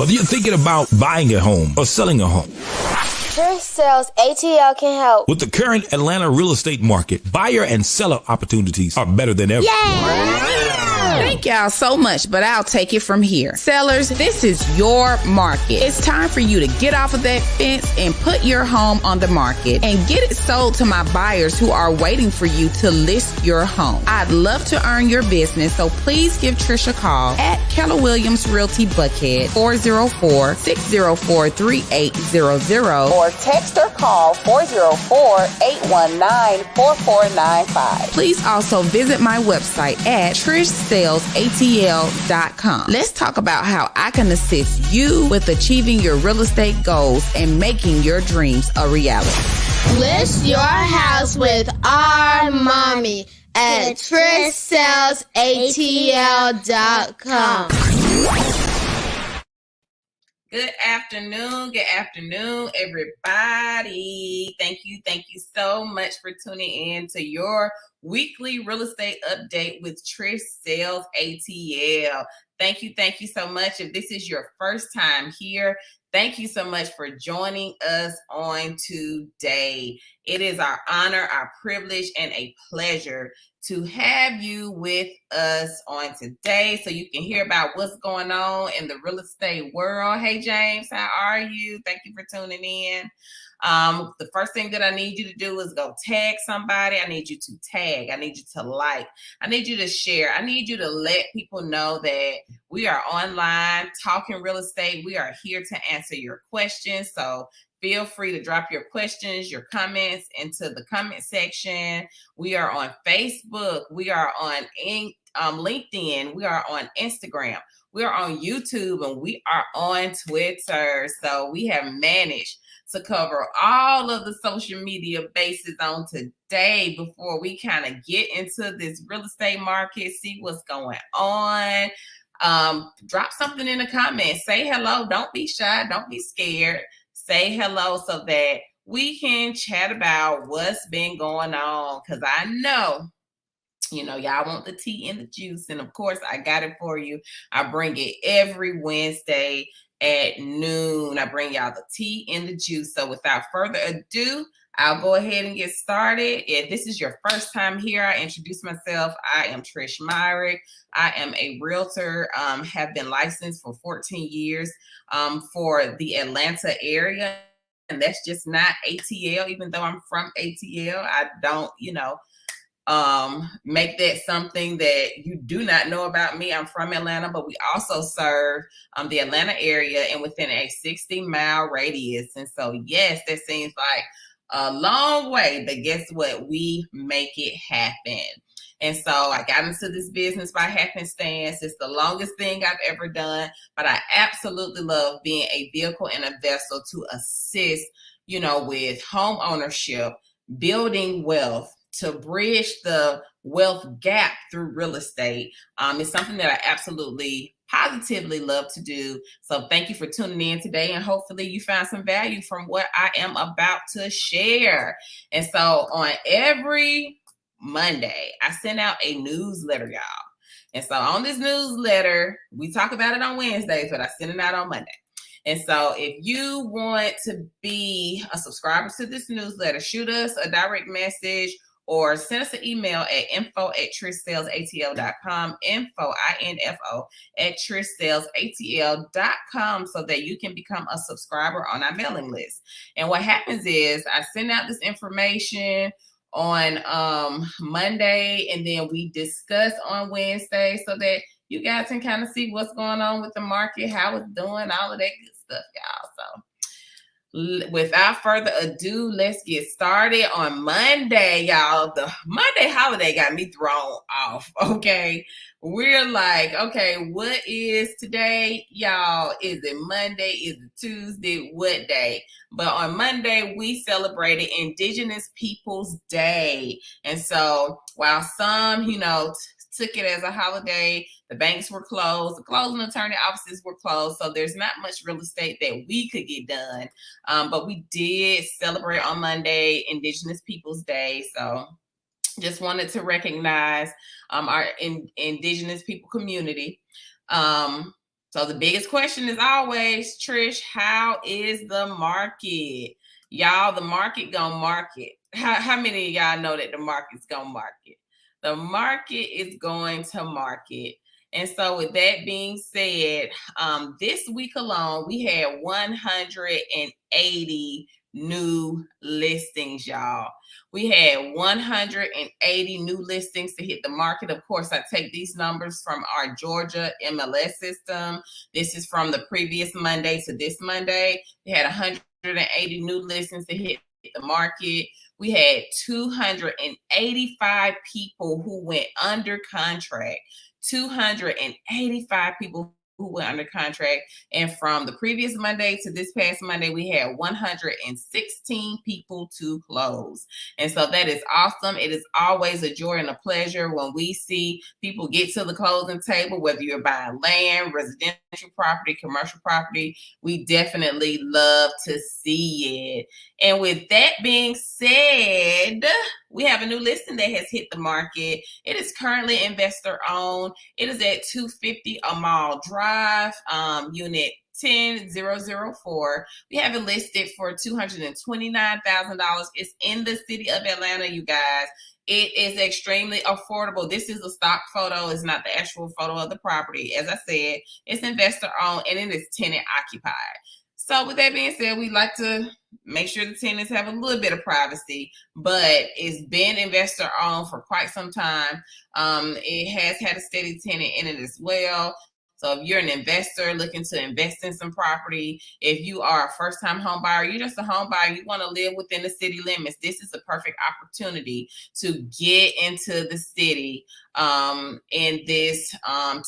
Whether you're thinking about buying a home or selling a home, Trish Sells ATL can help. with the current Atlanta real estate market, buyer and seller opportunities are better than ever. Thank y'all so much, but I'll take it from here. Sellers, this is your market. It's time for you to get off of that fence and put your home on the market and get it sold to my buyers who are waiting for you to list your home. I'd love to earn your business, so please give Trish a call at Keller Williams Realty Buckhead, 404-604-3800, or text or call 404-819-4495. Please also visit my website at TrishSellsATL.com. Let's talk about how I can assist you with achieving your real estate goals and making your dreams a reality. List your house with our mommy at TrishSellsATL.com. Good afternoon, everybody. Thank you so much for tuning in to your weekly real estate update with Trish Sells ATL. Thank you so much. If this is your first time here, thank you so much for joining us on today. It is our honor, our privilege, and a pleasure to have you with us on today so you can hear about what's going on in the real estate world. Hey, James, how are you? Thank you for tuning in. The first thing that I need you to do is go tag somebody. I need you to tag. I need you to like. I need you to share. I need you to let people know that we are online talking real estate. We are here to answer your questions. So feel free to drop your questions, your comments into the comment section. We are on Facebook. We are on LinkedIn. We are on Instagram. We are on YouTube, and we are on Twitter. So we have managed to cover all of the social media bases on today before we kind of get into this real estate market, see what's going on. Drop something in the comments. Say hello. Don't be shy. Don't be scared. Say hello so that we can chat about what's been going on. Because I know, y'all want the tea and the juice. And of course, I got it for you. I bring it every Wednesday at noon. I bring y'all the tea and the juice. So without further ado, I'll go ahead and get started. If this is your first time here, I introduce myself. I am Trish Myrick. I am a realtor, have been licensed for 14 years for the Atlanta area. And that's just not ATL, even though I'm from ATL. I don't, make that something that you do not know about me. I'm from Atlanta, but we also serve the Atlanta area and within a 60-mile radius. And so, yes, that seems like a long way, but guess what? We make it happen. And so I got into this business by happenstance. It's the longest thing I've ever done, but I absolutely love being a vehicle and a vessel to assist, with home ownership, building wealth, to bridge the wealth gap through real estate. It's something that I absolutely positively love to do. So thank you for tuning in today, and hopefully you found some value from what I am about to share. And so on every Monday, I send out a newsletter, y'all. And so on this newsletter, we talk about it on Wednesdays, but I send it out on Monday. And so if you want to be a subscriber to this newsletter, shoot us a direct message or send us an email at info@TrishSellsATL.com, info @TrishSellsATL.com, so that you can become a subscriber on our mailing list. And what happens is I send out this information on Monday, and then we discuss on Wednesday so that you guys can kind of see what's going on with the market, how it's doing, all of that good stuff, y'all. So without further ado, let's get started on Monday, y'all. The Monday holiday got me thrown off, okay? We're like, okay, what is today, y'all? Is it Monday? Is it Tuesday? What day? But on Monday, we celebrated Indigenous Peoples Day. And so while some, took it as a holiday, the banks were closed, the closing attorney offices were closed, so there's not much real estate that we could get done. But we did celebrate on Monday Indigenous Peoples Day. So just wanted to recognize our Indigenous people community. So the biggest question is always, Trish, how is the market? Y'all, the market gonna market. How many of y'all know that the market's gonna market? The market is going to market. And so with that being said, this week alone, we had 180 new listings, y'all. We had 180 new listings to hit the market. Of course, I take these numbers from our Georgia MLS system. This is from the previous Monday to this Monday. We had 180 new listings to hit the market. We had 285 people who went under contract. 285 people who went under contract. And from the previous Monday to this past Monday, we had 116 people to close. And so that is awesome. It is always a joy and a pleasure when we see people get to the closing table, whether you're buying land, residential property, commercial property. We definitely love to see it. And with that being said, we have a new listing that has hit the market. It is currently investor owned. It is at 250 Amal Drive, unit 10004. We have it listed for $229,000. It's in the city of Atlanta, you guys. It is extremely affordable. This is a stock photo. It's not the actual photo of the property. As I said, it's investor owned and it is tenant occupied. So with that being said, we like to make sure the tenants have a little bit of privacy, but it's been investor owned for quite some time. It has had a steady tenant in it as well. So if you're an investor looking to invest in some property, if you are a first-time home buyer, you're just a home buyer, you want to live within the city limits, this is a perfect opportunity to get into the city in this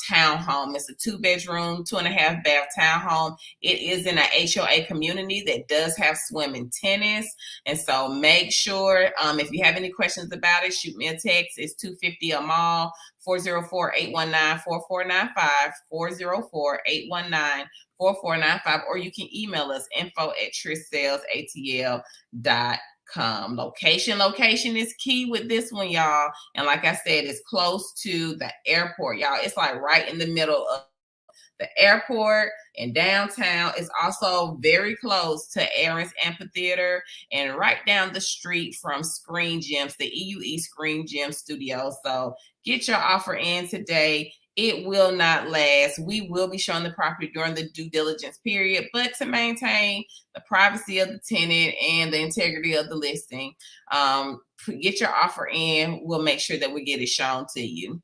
townhome. It's a 2-bedroom, 2.5-bath townhome. It is in an HOA community that does have swim and tennis. And so make sure, if you have any questions about it, shoot me a text. It's 250 Amal, 404-819-4495, 404-819-4495, or you can email us info@TrishSellsATL.com. Location is key with this one, y'all. And like I said, it's close to the airport, y'all. It's like right in the middle of the airport and downtown. Is also very close to Aaron's Amphitheater and right down the street from Screen Gems, the EUE Screen Gem Studio. So get your offer in today. It will not last. We will be showing the property during the due diligence period, but to maintain the privacy of the tenant and the integrity of the listing, get your offer in. We'll make sure that we get it shown to you.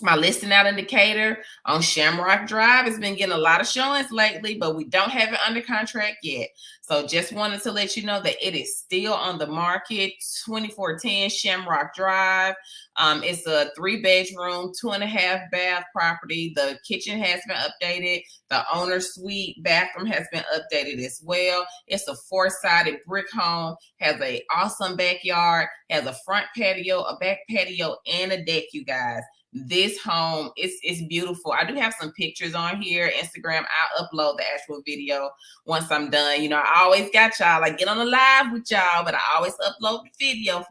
My listing out indicator on Shamrock Drive has been getting a lot of showings lately, but we don't have it under contract yet. So just wanted to let you know that it is still on the market. 2410 Shamrock Drive. It's a 3-bedroom, 2.5-bath property. The kitchen has been updated. The owner suite bathroom has been updated as well. It's a 4-sided brick home, has an awesome backyard, has a front patio, a back patio, and a deck, you guys. This home is beautiful. I do have some pictures on here. Instagram, I'll upload the actual video once I'm done. You know, I always got y'all. I get on the live with y'all, but I always upload the video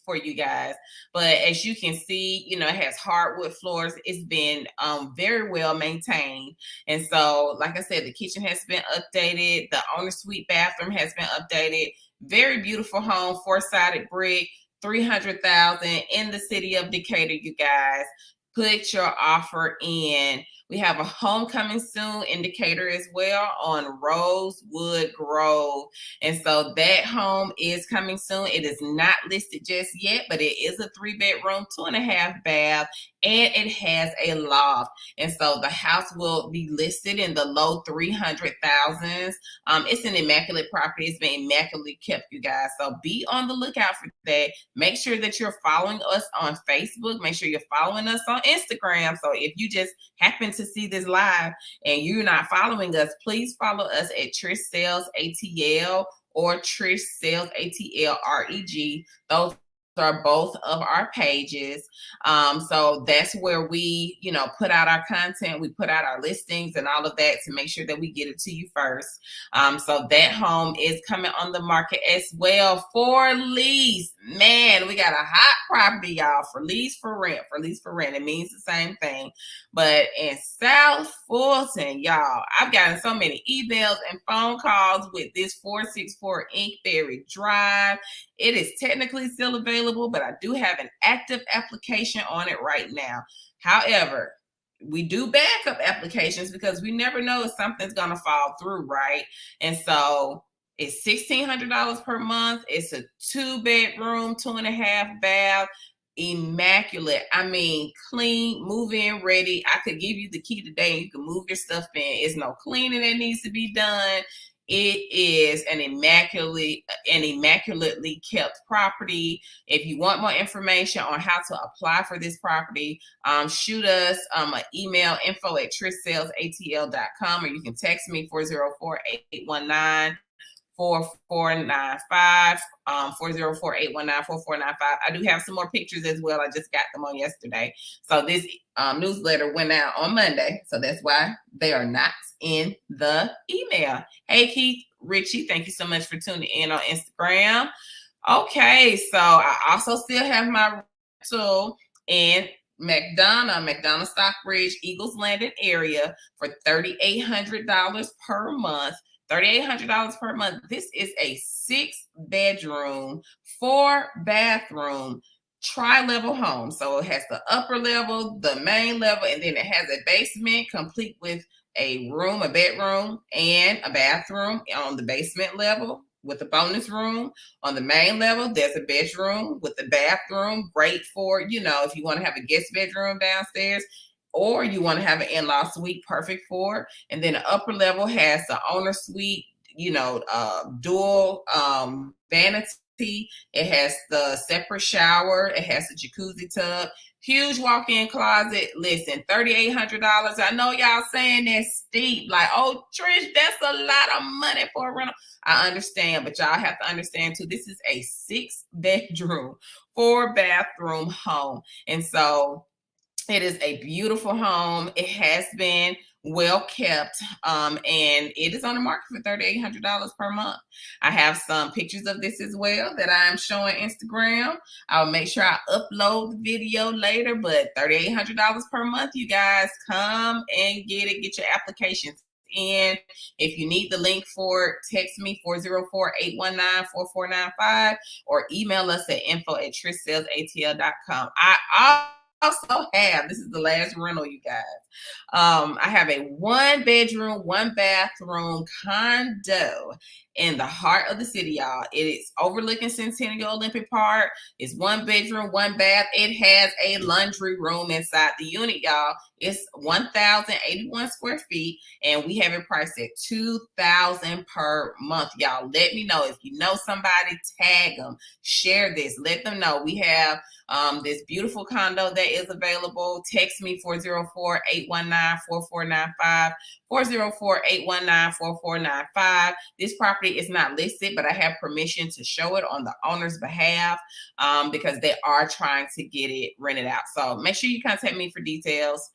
for you guys. But as you can see, you know, it has hardwood floors. It's been very well maintained. And so, like I said, the kitchen has been updated. The owner suite bathroom has been updated. Very beautiful home, 4-sided brick. $300,000 in the city of Decatur, you guys. Put your offer in. We have a homecoming soon in Decatur as well on Rosewood Grove. And so that home is coming soon. It is not listed just yet, but it is a 3-bedroom, 2.5-bath, and it has a loft. And so the house will be listed in the low 300,000s. It's an immaculate property. It's been immaculately kept, you guys. So be on the lookout for that. Make sure that you're following us on Facebook. Make sure you're following us on Instagram. So if you just happen to see this live and you're not following us, please follow us at Trish Sells ATL or Trish Sells ATL REG. Those are both of our pages. So that's where we, you know, put out our content. We put out our listings and all of that to make sure that we get it to you first. So that home is coming on the market as well for lease. Man, we got a hot property, y'all, for lease for rent. For lease for rent. It means the same thing. But in South Fulton, y'all, I've gotten so many emails and phone calls with this 464 Inkberry Drive. It is technically still available, but I do have an active application on it right now. However, we do backup applications because we never know if something's going to fall through, right? And so it's $1,600 per month. It's a 2-bedroom, 2.5 bath, immaculate. I mean, clean, move in ready. I could give you the key today and you can move your stuff in. It's no cleaning that needs to be done. It is an immaculately kept property. If you want more information on how to apply for this property, shoot us an email, info@trishsellsatl.com, or you can text me 404-819-4495, 404-819-4495. I do have some more pictures as well. I just got them on yesterday. So this newsletter went out on Monday. So that's why they are not in the email. Hey, Keith Richie, thank you so much for tuning in on Instagram. Okay, so I also still have my rental in McDonough, Stockbridge, Eagles Landing area for $3,800 per month. $3,800 per month. This is a 6-bedroom, 4-bathroom, tri-level home. So it has the upper level, the main level, and then it has a basement complete with a room, a bedroom, and a bathroom on the basement level with a bonus room. On the main level, there's a bedroom with a bathroom, great for, if you want to have a guest bedroom downstairs, or you want to have an in-law suite, perfect for. And then the upper level has the owner suite, dual vanity. It has the separate shower. It has the jacuzzi tub, huge walk-in closet. Listen, $3,800. I know y'all saying that's steep. Like, oh, Trish, that's a lot of money for a rental. I understand, but y'all have to understand too, this is a 6-bedroom, 4-bathroom home. And so it is a beautiful home. It has been well kept, and it is on the market for $3,800 per month. I have some pictures of this as well that I'm showing Instagram. I'll make sure I upload the video later, but $3,800 per month, you guys, come and get it. Get your applications in. If you need the link for it, text me 404-819-4495 or email us at info@trishsellsatl.com. I also have, this is the last rental, you guys. I have a 1-bedroom, 1-bathroom condo in the heart of the city, y'all. It is overlooking Centennial Olympic Park. It's 1 bedroom, 1 bath. It has a laundry room inside the unit, y'all. It's 1,081 square feet, and we have it priced at $2,000 per month, y'all. Let me know if you know somebody. Tag them, share this, let them know we have this beautiful condo that is available. Text me 404-819-4495, 404-819-4495. This property is not listed, but I have permission to show it on the owner's behalf because they are trying to get it rented out. So make sure you contact me for details.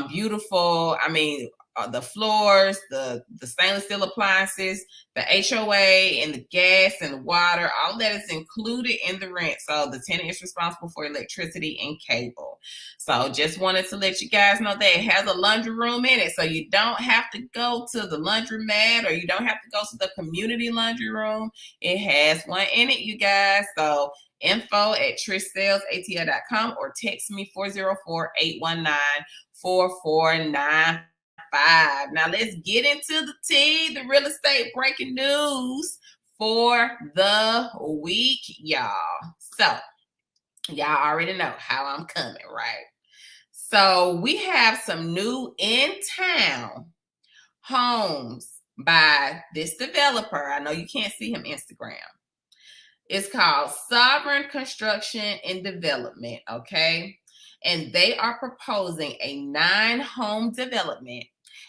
Beautiful. I mean, the floors, the stainless steel appliances, the HOA and the gas and the water, all that is included in the rent. So the tenant is responsible for electricity and cable. So just wanted to let you guys know that it has a laundry room in it. So you don't have to go to the laundromat or you don't have to go to the community laundry room. It has one in it, you guys. So info@trishsellsatl.com or text me 404-819-4495. Now let's get into the tea, the real estate breaking news for the week, y'all. So y'all already know how I'm coming, right? So we have some new in-town homes by this developer. I know you can't see him Instagram. It's called Sovereign Construction and Development, okay? And they are proposing a 9-home development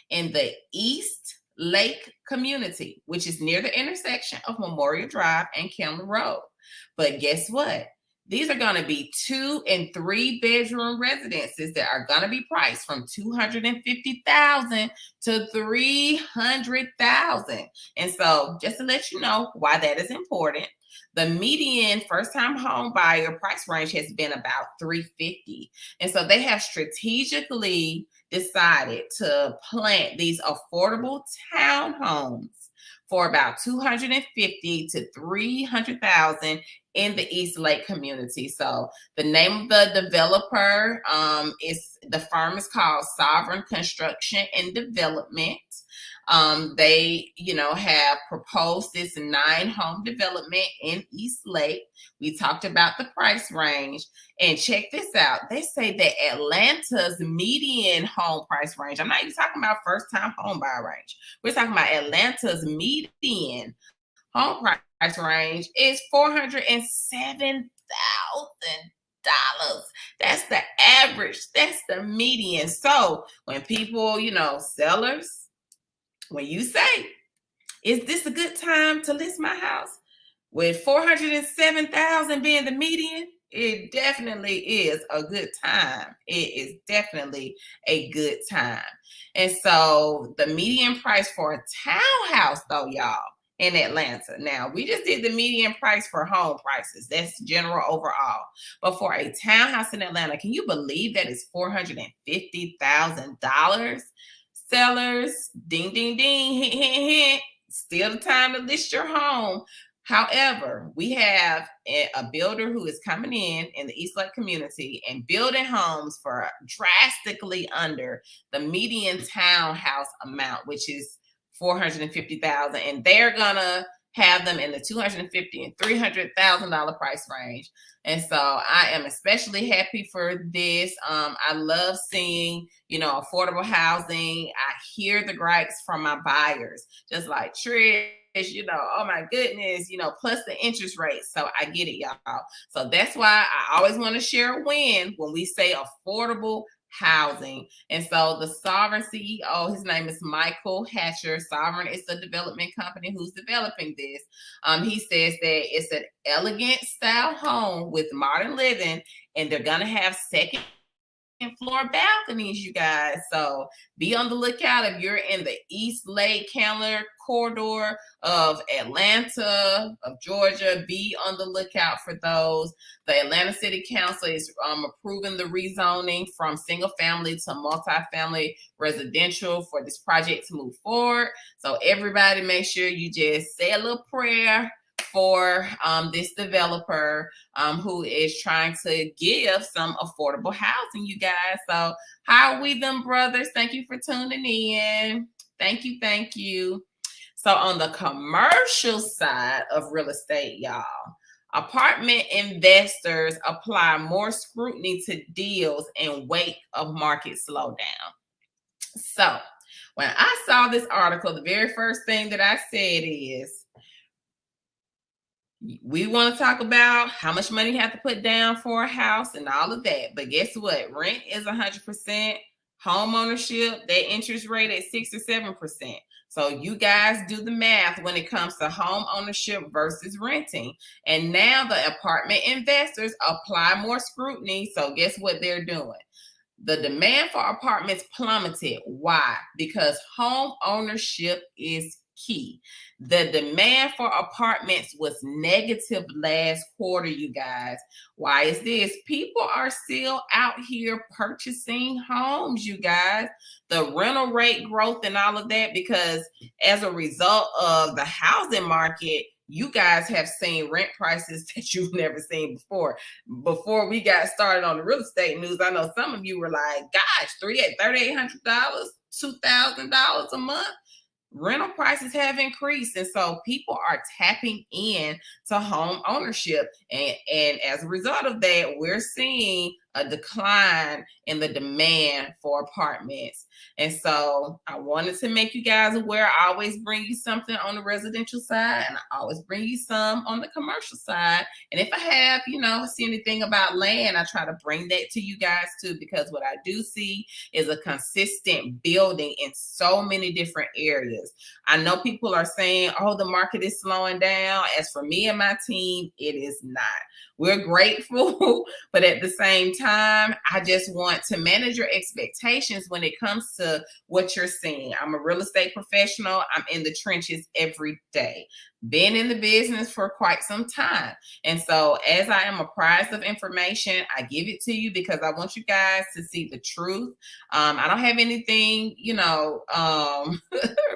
in the East Lake community, which is near the intersection of Memorial Drive and Kendall Road. But guess what? These are going to be 2 and 3 bedroom residences that are going to be priced from $250,000 to $300,000. And so just to let you know why that is important, The median first-time home buyer price range has been about $350,000. And so they have strategically decided to plant these affordable townhomes for about $250,000 to $300,000 in the East Lake community. So the name of the developer the firm is called Sovereign Construction and Development. They, have proposed this 9-home development in East Lake. We talked about the price range, and check this out. They say that Atlanta's median home price range, I'm not even talking about first-time home buyer range. We're talking about Atlanta's median home price range is $407,000. That's the average. That's the median. So when people, sellers, when you say, is this a good time to list my house? With $407,000 being the median, it definitely is a good time. It is definitely a good time. And so the median price for a townhouse, though, y'all, in Atlanta. Now, we just did the median price for home prices. That's general overall. But for a townhouse in Atlanta, can you believe that it's $450,000? Sellers, ding, ding, ding, hint, hint, hint. Still the time to list your home. However, we have a builder who is coming in the East Lake community and building homes for drastically under the median townhouse amount, which is $450,000, and they're gonna have them in the $250,000 and $300,000 price range. And so I am especially happy for this. I love seeing, affordable housing. I hear the gripes from my buyers, just like Trish, oh my goodness, plus the interest rate. So I get it, y'all. So that's why I always want to share a win when we say affordable housing. And so the Sovereign CEO, his name is Michael Hatcher. Sovereign is the development company who's developing this. He says that it's an elegant style home with modern living, and they're going to have second floor balconies, you guys. So be on the lookout if you're in the East Lake Candler corridor of Atlanta, of Georgia. Be on the lookout for those. The Atlanta City Council is approving the rezoning from single family to multifamily residential for this project to move forward. So everybody make sure you just say a little prayer for this developer who is trying to give some affordable housing, you guys. So how are we, them brothers? Thank you for tuning in. Thank you. Thank you. So on the commercial side of real estate, y'all, apartment investors apply more scrutiny to deals in wake of market slowdown. So when I saw this article, the very first thing that I said is, we want to talk about how much money you have to put down for a house and all of that. But guess what? Rent is 100%. Home ownership, that interest rate at 6 or 7%. So you guys do the math when it comes to home ownership versus renting. And now the apartment investors apply more scrutiny. So guess what they're doing? The demand for apartments plummeted. Why? Because home ownership is key. The demand for apartments was negative last quarter, you guys. Why is this? People are still out here purchasing homes, you guys. The rental rate growth and all of that, because as a result of the housing market, you guys have seen rent prices that you've never seen before. Before we got started on the real estate news, I know some of you were like, gosh, $3,800, $2,000 a month. Rental prices have increased, and so people are tapping in to home ownership, and as a result of that, we're seeing a decline in the demand for apartments. And so I wanted to make you guys aware. I always bring you something on the residential side, and I always bring you some on the commercial side. And if I have, see anything about land, I try to bring that to you guys too, because what I do see is a consistent building in so many different areas. I know people are saying, oh, the market is slowing down. As for me and my team, it is not. We're grateful, but at the same time, I just want to manage your expectations when it comes to what you're seeing. I'm a real estate professional. I'm in the trenches every day. been in the business for quite some time. And so as I am apprised of information, I give it to you because I want you guys to see the truth. I don't have anything,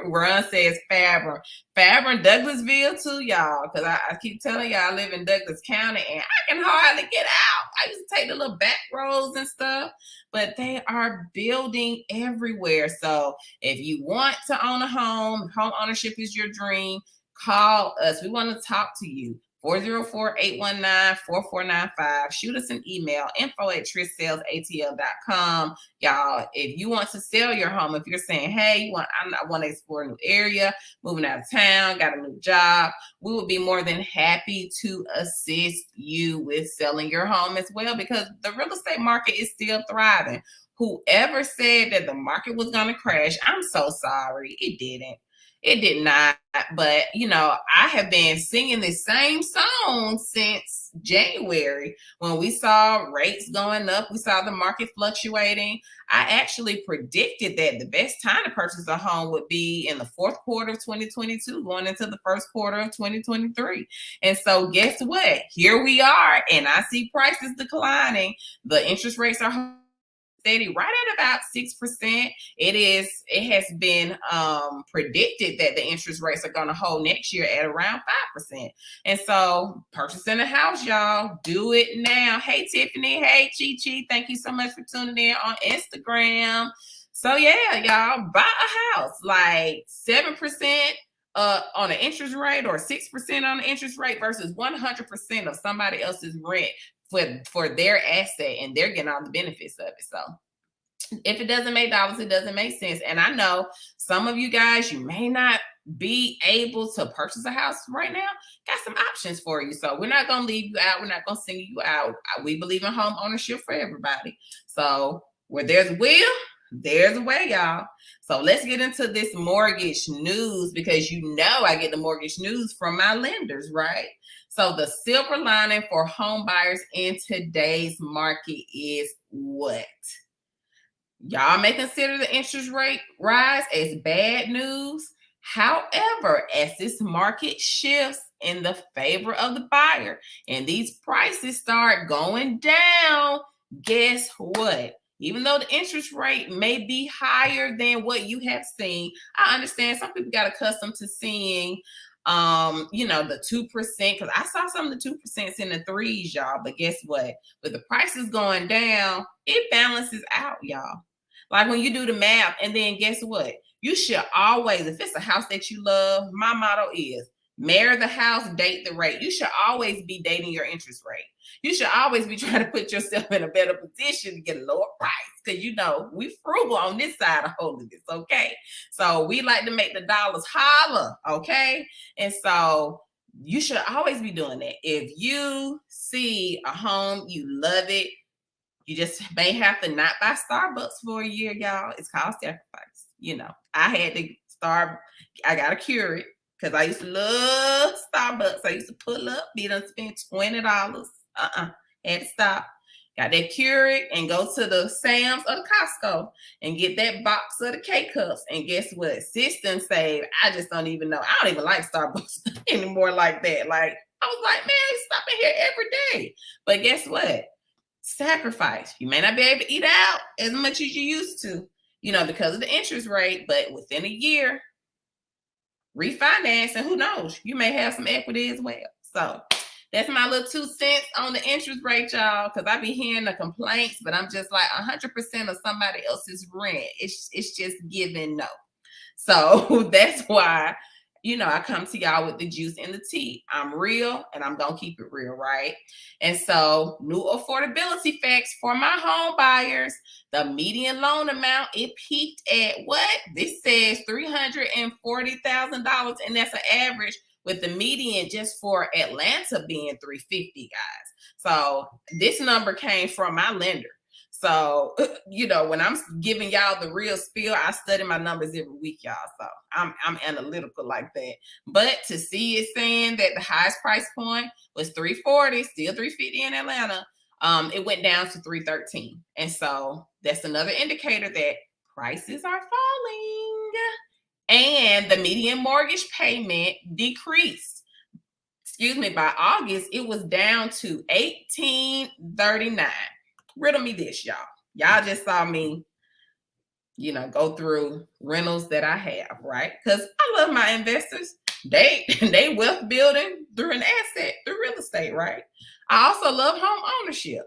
Ron says Faber and Douglasville too, y'all, because I keep telling y'all I live in Douglas County and I can hardly get out. I used to take the little back roads and stuff, but they are building everywhere. So if you want to own a home, home ownership is your dream, call us. We want to talk to you. 404-819-4495. Shoot us an email, info@TrishSellsATL.com. Y'all, if you want to sell your home, if you're saying, hey, I want to explore a new area, moving out of town, got a new job, we would be more than happy to assist you with selling your home as well, because the real estate market is still thriving. Whoever said that the market was going to crash, I'm so sorry. It didn't. It did not. But, I have been singing the same song since January when we saw rates going up. We saw the market fluctuating. I actually predicted that the best time to purchase a home would be in the fourth quarter of 2022, going into the first quarter of 2023. And so guess what? Here we are, and I see prices declining. The interest rates are steady right at about 6%. It has been predicted that the interest rates are going to hold next year at around 5%. And so purchasing a house, y'all, do it now. Hey, Tiffany. Hey, Chi Chi. Thank you so much for tuning in on Instagram. So yeah, y'all, buy a house like 7% on an interest rate or 6% on an interest rate versus 100% of somebody else's rent for their asset, and they're getting all the benefits of it. So if it doesn't make dollars, it doesn't make sense. And I know some of you guys, you may not be able to purchase a house right now. Got some options for you. So we're not going to leave you out. We're not going to single you out. We believe in home ownership for everybody. So where there's a will, there's a way, y'all. So let's get into this mortgage news, because I get the mortgage news from my lenders, right? So the silver lining for home buyers in today's market is what? Y'all may consider the interest rate rise as bad news. However, as this market shifts in the favor of the buyer and these prices start going down, guess what? Even though the interest rate may be higher than what you have seen, I understand some people got accustomed to seeing the 2%, because I saw some of the 2% in the 3s, y'all. But guess what? With the prices going down, it balances out, y'all. Like when you do the math, and then guess what? You should always, if it's a house that you love, my motto is marry the house, date the rate. You should always be dating your interest rate. You should always be trying to put yourself in a better position to get a lower price, because we frugal on this side of holiness, okay? So we like to make the dollars holler, okay? And so you should always be doing that. If you see a home, you love it, you just may have to not buy Starbucks for a year, y'all. It's called sacrifice. I had to I got to cure it, because I used to love Starbucks. I used to pull up, be done spend $20. Had to stop. Got that Keurig and go to the Sam's or the Costco and get that box of the K-Cups. And guess what? System save. I just don't even know. I don't even like Starbucks anymore like that. Like, I was like, man, I'm stopping here every day. But guess what? Sacrifice. You may not be able to eat out as much as you used to, because of the interest rate. But within a year, refinance, and who knows, you may have some equity as well. So that's my little 2 cents on the interest rate, y'all, because I be hearing the complaints, but I'm just like 100% of somebody else's rent. It's just giving no. So that's why, I come to y'all with the juice and the tea. I'm real, and I'm going to keep it real, right? And so new affordability facts for my home buyers. The median loan amount, it peaked at what? This says $340,000, and that's an average, with the median just for Atlanta being $350,000, guys. So this number came from my lender. So, when I'm giving y'all the real spiel, I study my numbers every week, y'all. So I'm analytical like that. But to see it saying that the highest price point was $340,000, still $350,000 in Atlanta, it went down to $313,000. And so that's another indicator that prices are falling. And the median mortgage payment decreased. By August, it was down to $1,839. Riddle me this, y'all. Y'all just saw me, go through rentals that I have, right? Because I love my investors. They wealth building through an asset, through real estate, right? I also love home ownership.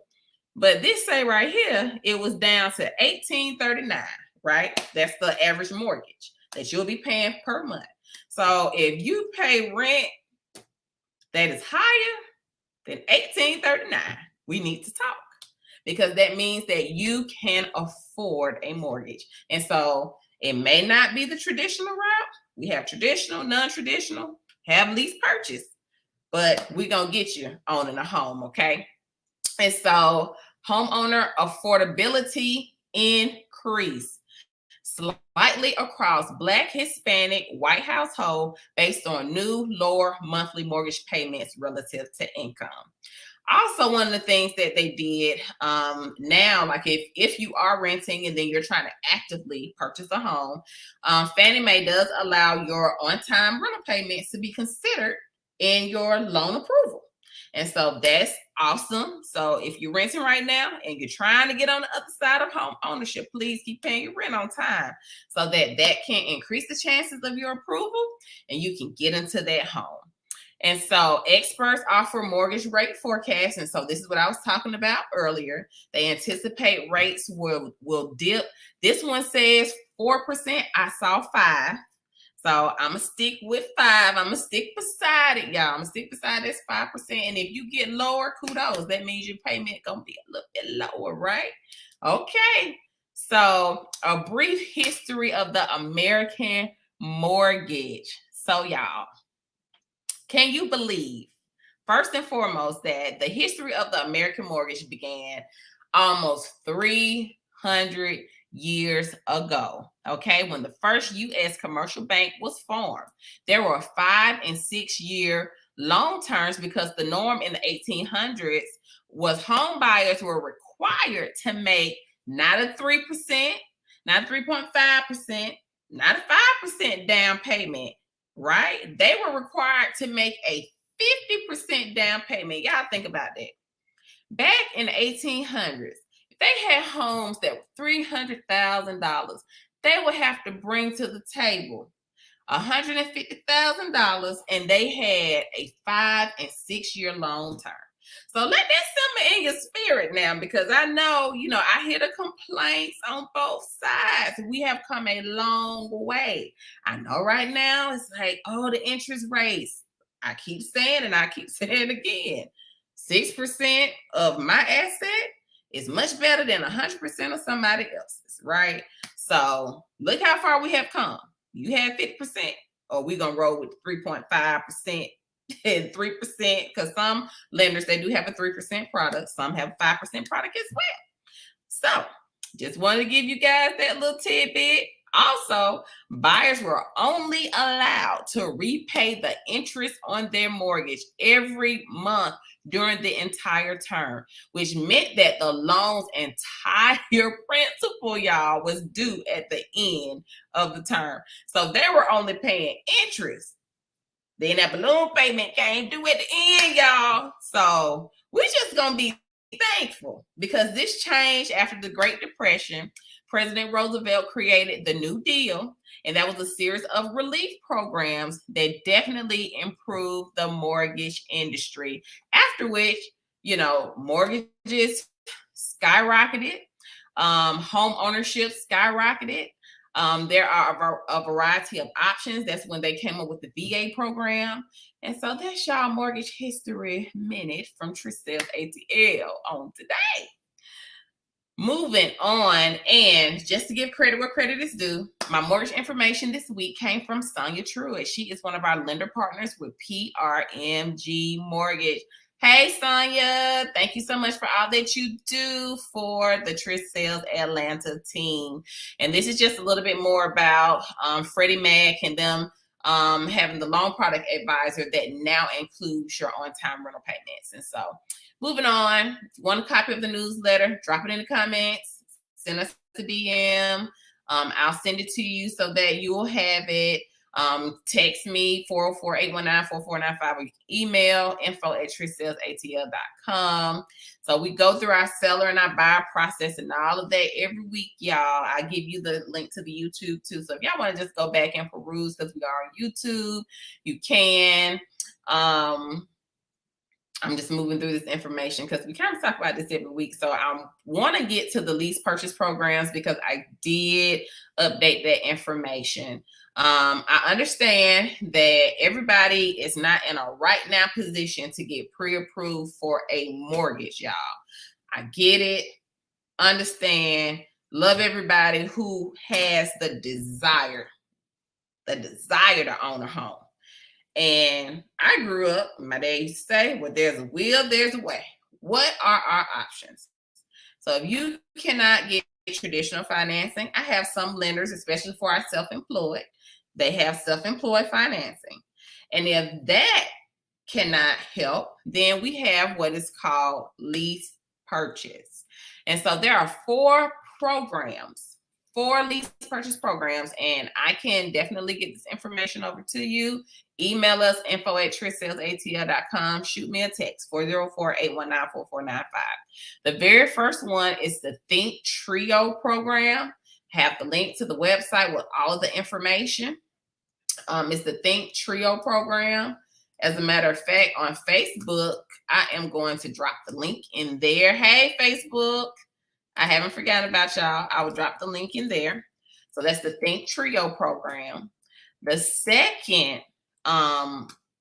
But this say right here, it was down to $1,839, right? That's the average mortgage that you'll be paying per month. So if you pay rent that is higher than $1,839, we need to talk, because that means that you can afford a mortgage. And so it may not be the traditional route. We have traditional, non-traditional, have lease purchase, but we're going to get you owning a home, okay? And so homeowner affordability increased slightly across Black, Hispanic, white household based on new lower monthly mortgage payments relative to income. Also, one of the things that they did now, like if you are renting and then you're trying to actively purchase a home, Fannie Mae does allow your on-time rental payments to be considered in your loan approval. And so that's awesome. So if you're renting right now and you're trying to get on the other side of home ownership, please keep paying your rent on time so that can increase the chances of your approval and you can get into that home. And so experts offer mortgage rate forecasts. And so this is what I was talking about earlier. They anticipate rates will dip. This one says 4%. I saw 5%. So I'm going to stick with 5%. I'm going to stick beside it, y'all. I'm going to stick beside this 5%. And if you get lower, kudos. That means your payment going to be a little bit lower, right? Okay. So a brief history of the American mortgage. So y'all, can you believe, first and foremost, that the history of the American mortgage began almost 300 years ago, okay, when the first U.S. commercial bank was formed. There were 5 and 6 year loan terms because the norm in the 1800s was home buyers were required to make not a 3%, not 3.5%, not a 5% down payment, right? They were required to make a 50% down payment. Y'all think about that. Back in the 1800s, if they had homes that were $300,000, they would have to bring to the table $150,000, and they had a 5 and 6 year loan term. So let that simmer in your spirit now, because I know, I hear the complaints on both sides. We have come a long way. I know right now it's like, oh, the interest rates. I keep saying, and I keep saying again, 6% of my asset is much better than 100% of somebody else's, right? So look how far we have come. You had 50%, or we're going to roll with 3.5%. And 3%, because some lenders, they do have a 3% product. Some have a 5% product as well. So just wanted to give you guys that little tidbit. Also, buyers were only allowed to repay the interest on their mortgage every month during the entire term, which meant that the loan's entire principal, y'all, was due at the end of the term. So they were only paying interest. Then that balloon payment came due at the end, y'all. So we're just going to be thankful, because this changed after the Great Depression. President Roosevelt created the New Deal, and that was a series of relief programs that definitely improved the mortgage industry. After which, mortgages skyrocketed, home ownership skyrocketed. There are a variety of options. That's when they came up with the VA program. And so that's y'all mortgage history minute from Trish Sells ATL on today. Moving on, and just to give credit where credit is due, my mortgage information this week came from Sonia Truitt. She is one of our lender partners with PRMG Mortgage. Hey, Sonia, thank you so much for all that you do for the Trish Sells Atlanta team. And this is just a little bit more about Freddie Mac and them having the loan product advisor that now includes your on-time rental payments. And so moving on, if you want a copy of the newsletter, drop it in the comments, send us a DM. I'll send it to you so that you'll have it. Text me 404-819-4495 or you can email info@TrishSellsATL.com. So we go through our seller and our buyer process and all of that every week, y'all. I give you the link to the YouTube too. So if y'all want to just go back and peruse, because we are on YouTube, you can. I'm just moving through this information because we kind of talk about this every week. So I want to get to the lease purchase programs because I did update that information. I understand that everybody is not in a right now position to get pre-approved for a mortgage, y'all. I get it, understand, love everybody who has the desire to own a home. And I grew up, my dad used to say, well, there's a will, there's a way. What are our options? So if you cannot get traditional financing, I have some lenders, especially for our self-employed, they have self-employed financing. And if that cannot help, then we have what is called lease purchase. And so there are 4 lease purchase programs, and I can definitely get this information over to you. Email us info@TrishSellsATL.com. Shoot me a text 404-819-4495. The very first one is the Think Trio program. Have the link to the website with all of the information. It's the Think Trio program. As a matter of fact, on Facebook, I am going to drop the link in there. Hey, Facebook. I haven't forgotten about y'all. I will drop the link in there. So that's the Think Trio program. The second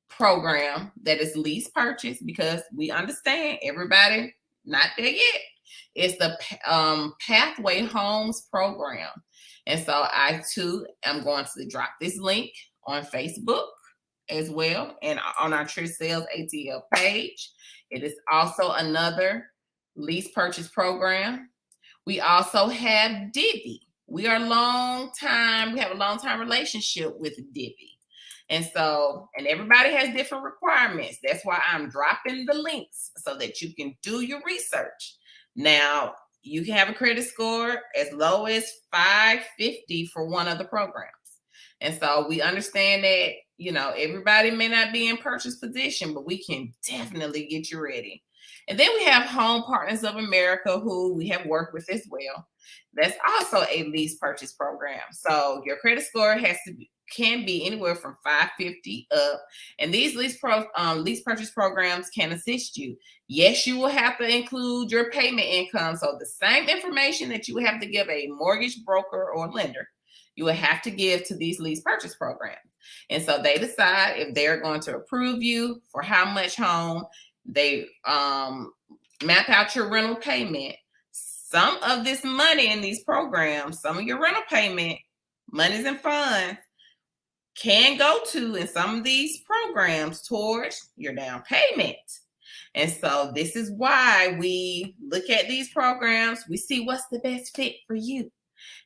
program that is lease purchase, because we understand everybody not there yet, is the Pathway Homes program. And so I too am going to drop this link on Facebook as well and on our Trish Sells ATL page. It is also another lease purchase program. We also have Divvy. We have a long-time relationship with Divvy. And so, and everybody has different requirements. That's why I'm dropping the links so that you can do your research. Now, you can have a credit score as low as 550 for one of the programs. And so we understand that, everybody may not be in purchase position, but we can definitely get you ready. And then we have Home Partners of America, who we have worked with as well. That's also a lease purchase program. So your credit score can be anywhere from 550 up. And these lease purchase programs can assist you. Yes, you will have to include your payment income. So the same information that you would have to give a mortgage broker or lender, you will have to give to these lease purchase programs. And so they decide if they're going to approve you for how much home. They map out your rental payment. Some of this money in these programs, some of your rental payment, monies and funds can go to, in some of these programs, towards your down payment. And so this is why we look at these programs. We see what's the best fit for you.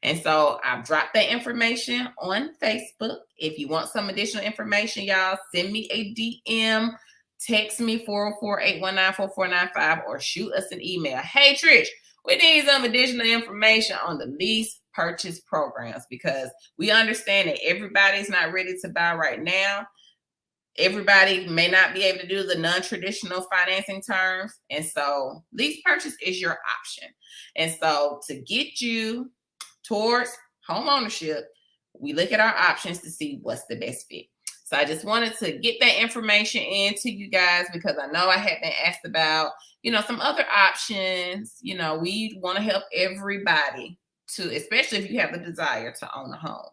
And so I've dropped that information on Facebook. If you want some additional information, y'all, send me a DM. Text me 404-819-4495 or shoot us an email. Hey, Trish, we need some additional information on the lease purchase programs because we understand that everybody's not ready to buy right now. Everybody may not be able to do the non-traditional financing terms. And so lease purchase is your option. And so to get you towards home ownership, we look at our options to see what's the best fit. So I just wanted to get that information into you guys because I know I had been asked about, some other options. We want to help everybody especially if you have the desire to own a home.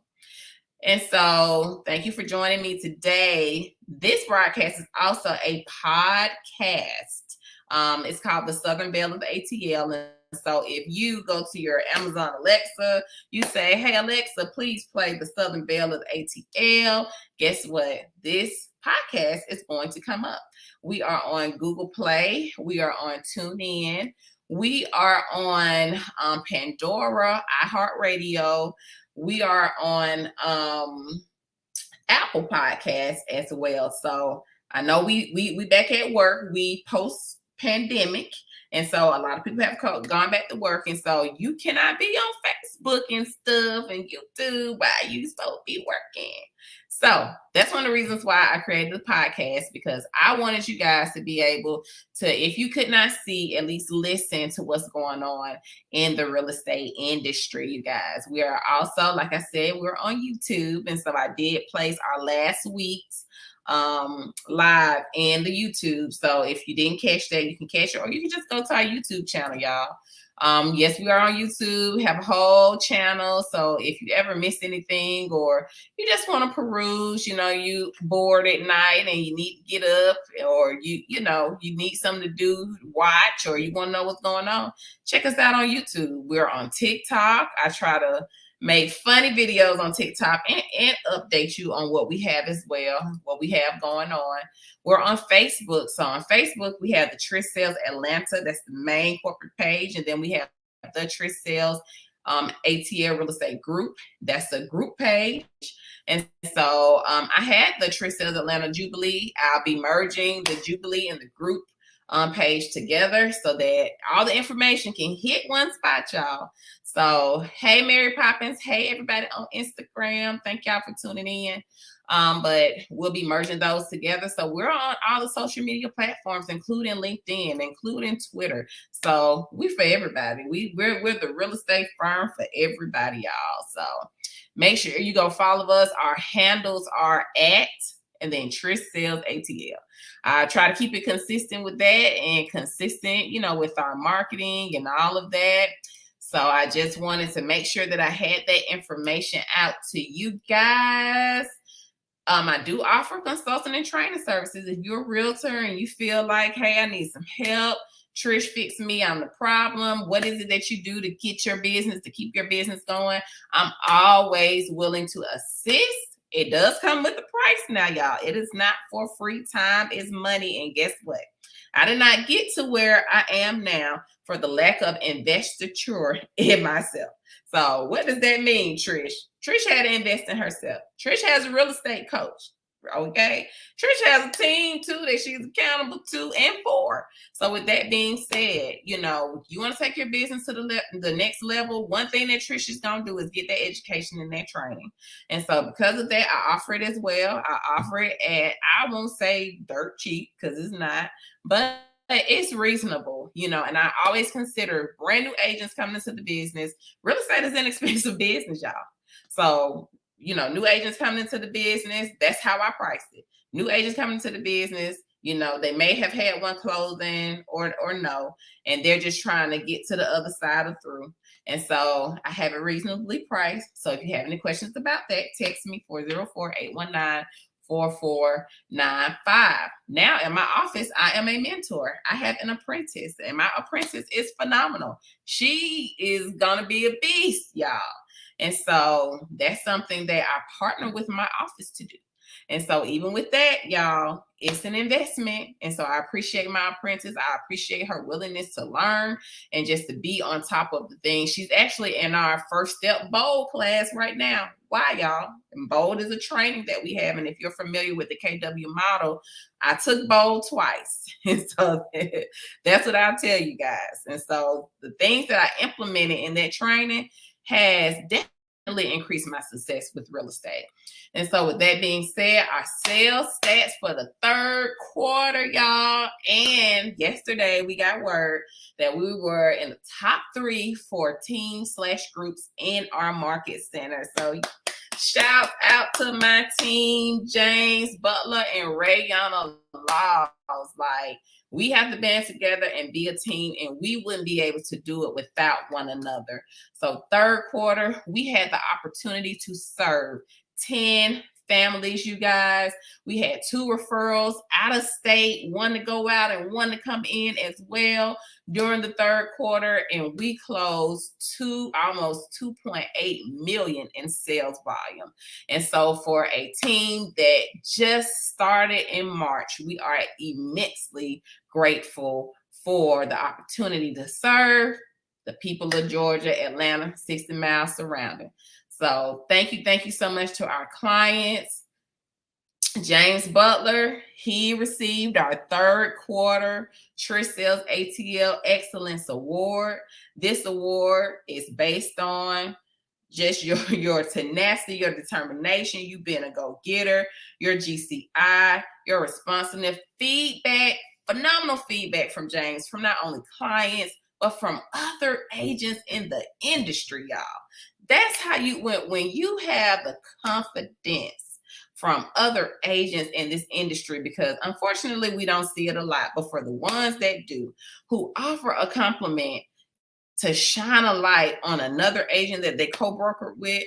And so thank you for joining me today. This broadcast is also a podcast. It's called The Southern Belle of ATL. And so if you go to your Amazon Alexa, you say, hey, Alexa, please play The Southern Belle of ATL. Guess what? This podcast is going to come up. We are on Google Play. We are on TuneIn. We are on Pandora, iHeartRadio. We are on Apple Podcasts as well. So I know we back at work. We post-pandemic. And so a lot of people have gone back to work. And so you cannot be on Facebook and stuff and YouTube while you supposed to be working. So that's one of the reasons why I created the podcast, because I wanted you guys to be able to, if you could not see, at least listen to what's going on in the real estate industry, you guys. We are also, like I said, we're on YouTube. And so I did place our last week's live in the YouTube. So if you didn't catch that, you can catch it, or you can just go to our YouTube channel, y'all. Yes, we are on YouTube, have a whole channel. So if you ever miss anything, or you just want to peruse, you bored at night and you need to get up, or you need something to do, watch, or you want to know what's going on, check us out on YouTube. We're on TikTok. I try to make funny videos on TikTok and update you on what we have as well, what we have going on. We're on Facebook. So on Facebook, we have the Trish Sells Atlanta. That's the main corporate page. And then we have the Trish Sells ATL Real Estate Group. That's a group page. And so I had the Trish Sells Atlanta Jubilee. I'll be merging the Jubilee and the group page together so that all the information can hit one spot, y'all. So, hey, Mary Poppins. Hey, everybody on Instagram. Thank y'all for tuning in. But we'll be merging those together. So we're on all the social media platforms, including LinkedIn, including Twitter. So we're for everybody. We're the real estate firm for everybody, y'all. So make sure you go follow us. Our handles are @ and then Trish Sells ATL. I try to keep it consistent with that and consistent, with our marketing and all of that. So I just wanted to make sure that I had that information out to you guys. I do offer consulting and training services. If you're a realtor and you feel like, hey, I need some help, Trish, fix me, I'm the problem. What is it that you do to get your business, to keep your business going? I'm always willing to assist. It does come with a price now, y'all. It is not for free. Time is money. And guess what? I did not get to where I am now for the lack of investiture in myself. So what does that mean, Trish? Trish had to invest in herself. Trish has a real estate coach. Okay. Trish has a team too that she's accountable to and for. So with that being said, you want to take your business to the next level. One thing that Trish is going to do is get that education and that training. And so because of that, I offer it as well. I offer it at, I won't say dirt cheap because it's not, but it's reasonable, and I always consider brand new agents coming into the business. Real estate is an expensive business, y'all. So, new agents coming into the business, that's how I price it. New agents coming into the business, they may have had one closing or no, and they're just trying to get to the other side of through. And so I have it reasonably priced. So if you have any questions about that, text me 404-819-4495. Now in my office, I am a mentor. I have an apprentice, and my apprentice is phenomenal. She is going to be a beast, y'all. And so that's something that I partner with my office to do. And so even with that, y'all, it's an investment. And so I appreciate my apprentice. I appreciate her willingness to learn and just to be on top of the things. She's actually in our First Step Bold class right now. Why, y'all? And Bold is a training that we have. And if you're familiar with the KW model, I took Bold twice. And so that's what I'll tell you guys. And so the things that I implemented in that training has definitely increased my success with real estate. And so with that being said, our sales stats for the third quarter, y'all. And yesterday we got word that we were in the top 3 for teams/groups in our market center. So shout out to my team, James Butler and Rayana Laws. Like, we have to band together and be a team, and we wouldn't be able to do it without one another. So third quarter, we had the opportunity to serve 10 families, you guys. We had 2 referrals out of state, one to go out and one to come in as well during the third quarter. And we closed almost 2.8 million in sales volume. And so for a team that just started in March, we are immensely grateful for the opportunity to serve the people of Georgia, Atlanta, 60 miles surrounding. So thank you so much to our clients. James Butler, he received our third quarter Trish Sells ATL Excellence Award. This award is based on just your tenacity, your determination, you being a go-getter, your GCI, your responsiveness, feedback, phenomenal feedback from James, from not only clients, but from other agents in the industry, y'all. That's how when you have the confidence from other agents in this industry, because unfortunately we don't see it a lot, but for the ones that do, who offer a compliment to shine a light on another agent that they co-brokered with,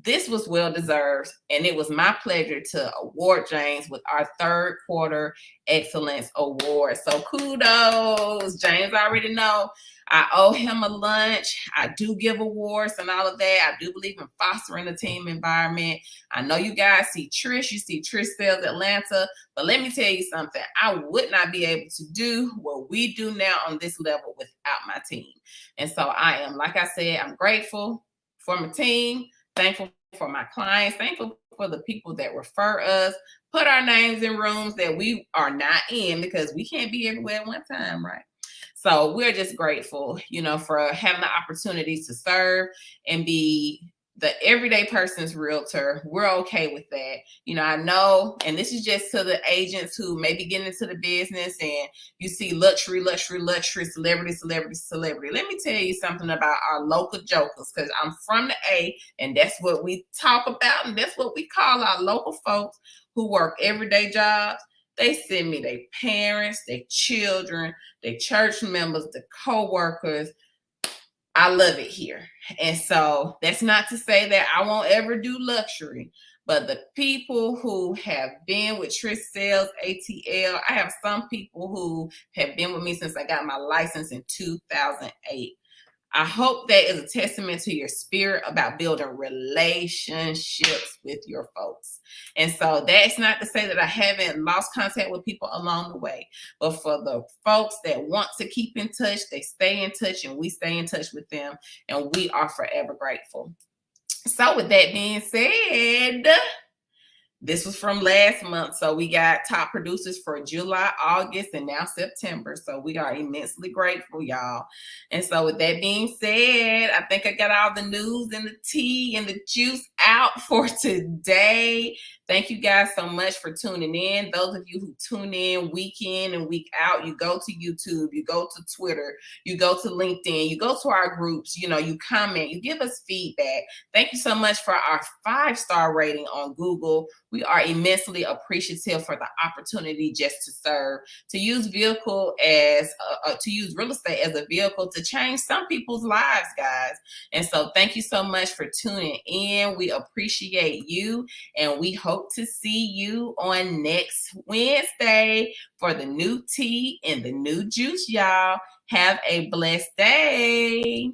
this was well deserved. And it was my pleasure to award James with our third quarter excellence award. So kudos. James already know I owe him a lunch. I do give awards and all of that. I do believe in fostering a team environment. I know you guys see Trish, you see Trish Sells Atlanta, but let me tell you something. I would not be able to do what we do now on this level without my team. And so I am, like I said, I'm grateful for my team, thankful for my clients, thankful for the people that refer us, put our names in rooms that we are not in, because we can't be everywhere at one time, right? So we're just grateful, for having the opportunity to serve and be the everyday person's realtor. We're okay with that. I know, and this is just to the agents who may be getting into the business and you see luxury, celebrity. Let me tell you something about our local jokers, because I'm from the A, and that's what we talk about, and that's what we call our local folks who work everyday jobs. They send me their parents, their children, their church members, the co-workers. I love it here. And so that's not to say that I won't ever do luxury, but the people who have been with Trish Sells ATL, I have some people who have been with me since I got my license in 2008. I hope that is a testament to your spirit about building relationships with your folks. And so that's not to say that I haven't lost contact with people along the way, but for the folks that want to keep in touch, they stay in touch, and we stay in touch with them, and we are forever grateful. So with that being said, this was from last month. So we got top producers for July, August, and now September. So we are immensely grateful, y'all. And so with that being said, I think I got all the news and the tea and the juice out for today. Thank you guys so much for tuning in. Those of you who tune in week in and week out, you go to YouTube, you go to Twitter, you go to LinkedIn, you go to our groups, you comment, you give us feedback. Thank you so much for our 5-star rating on Google. We are immensely appreciative for the opportunity just to serve, to use real estate as a vehicle to change some people's lives, guys. And so thank you so much for tuning in. We appreciate you, and we hope to see you on next Wednesday for the new tea and the new juice, y'all. Have a blessed day.